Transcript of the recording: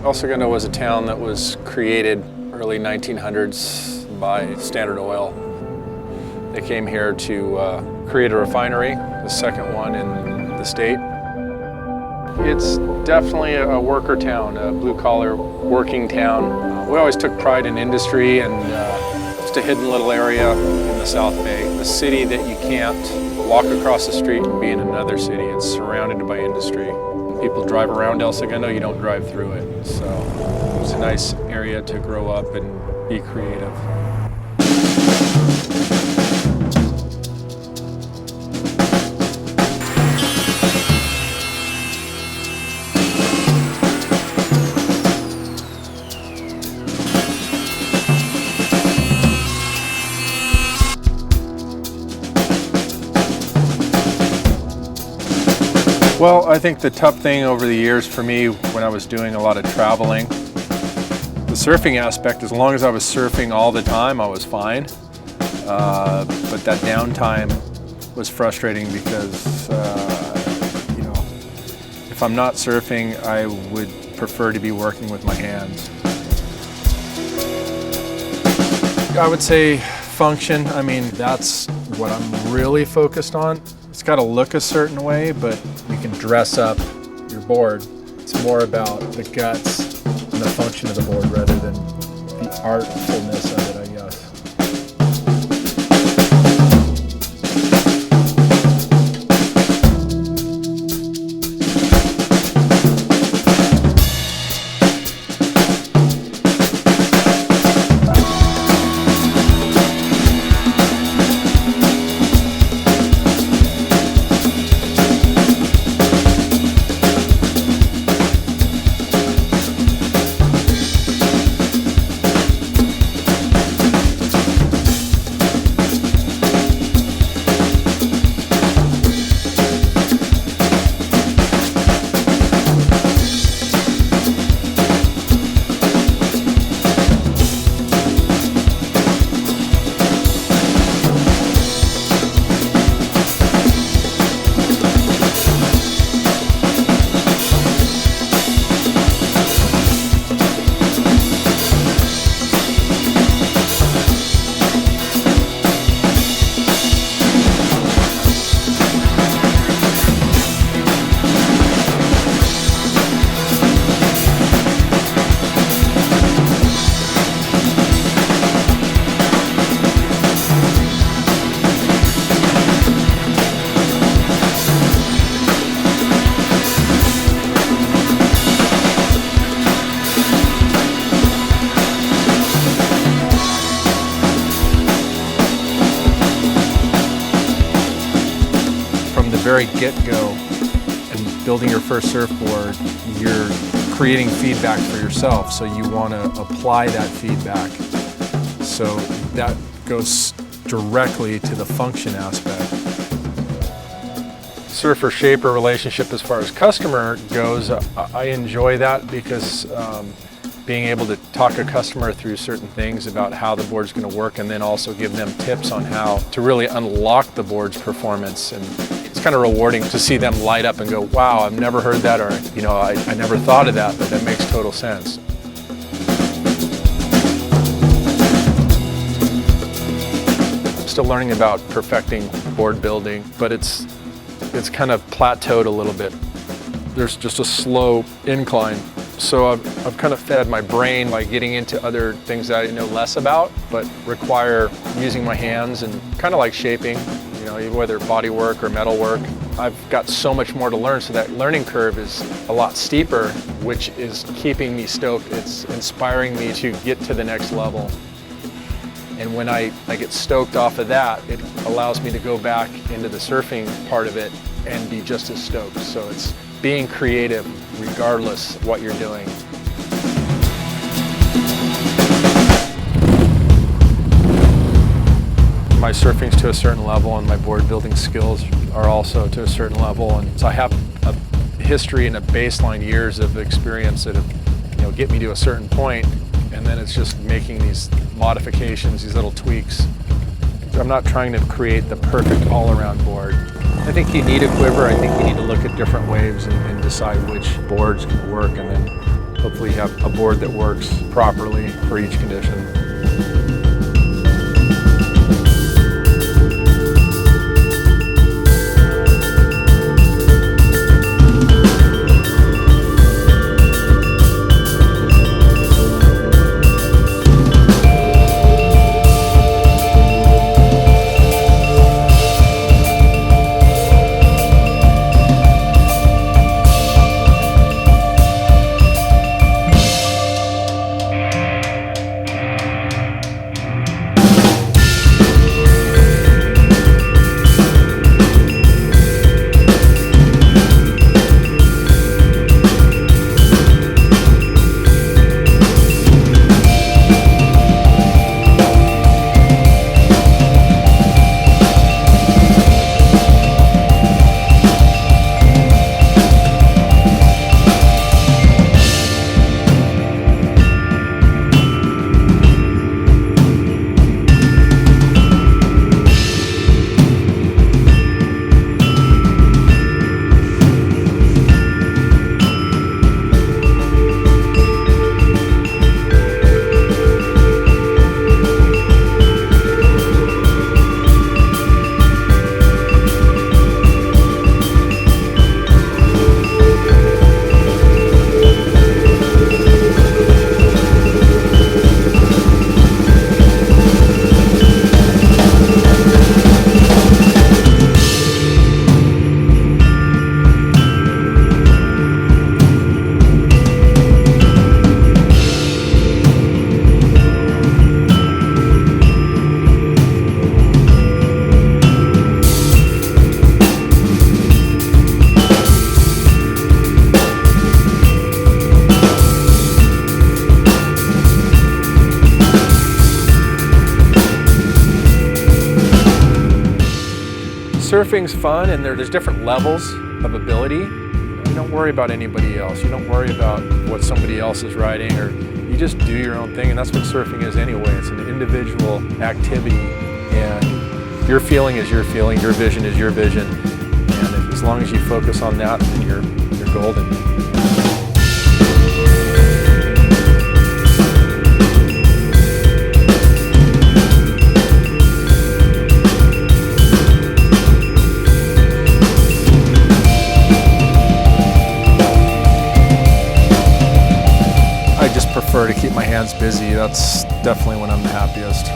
El Segundo was a town that was created early 1900s by Standard Oil. They came here to create a refinery, the second one in the state. It's definitely a worker town, a blue-collar working town. We always took pride in industry, and just a hidden little area in the South Bay. A city that you can't walk across the street and be in another city. It's surrounded by industry. When people drive around El Segundo, you don't drive through it. So it's a nice area to grow up and be creative. Well, I think the tough thing over the years for me when I was doing a lot of traveling, the surfing aspect, as long as I was surfing all the time, I was fine. But that downtime was frustrating because, if I'm not surfing, I would prefer to be working with my hands. I would say function. I mean, that's what I'm really focused on. It's got to look a certain way, but you can dress up your board. It's more about the guts and the function of the board rather than the artfulness of it, I guess. Very get-go and building your first surfboard, you're creating feedback for yourself, so you want to apply that feedback. So that goes directly to the function aspect. Surfer-shaper relationship as far as customer goes, I enjoy that because being able to talk a customer through certain things about how the board's going to work, and then also give them tips on how to really unlock the board's performance. And it's kind of rewarding to see them light up and go, wow, I've never heard that, or I never thought of that, but that makes total sense. I'm still learning about perfecting board building, but it's kind of plateaued a little bit. There's just a slow incline. So I've kind of fed my brain by getting into other things that I know less about, but require using my hands, and kind of like shaping, whether body work or metal work. I've got so much more to learn, so that learning curve is a lot steeper, which is keeping me stoked. It's inspiring me to get to the next level. And when I get stoked off of that, it allows me to go back into the surfing part of it and be just as stoked. So it's being creative regardless of what you're doing. My surfing's to a certain level, and my board building skills are also to a certain level. And so I have a history and a baseline years of experience that have, get me to a certain point, and then it's just making these modifications, these little tweaks. I'm not trying to create the perfect all-around board. I think you need a quiver. I think you need to look at different waves and decide which boards can work, and then hopefully have a board that works properly for each condition. Surfing's fun, and there's different levels of ability. You don't worry about anybody else. You don't worry about what somebody else is riding, or you just do your own thing, and that's what surfing is anyway. It's an individual activity, and your feeling is your feeling, your vision is your vision, and as long as you focus on that, then you're golden. I just prefer to keep my hands busy. That's definitely when I'm the happiest.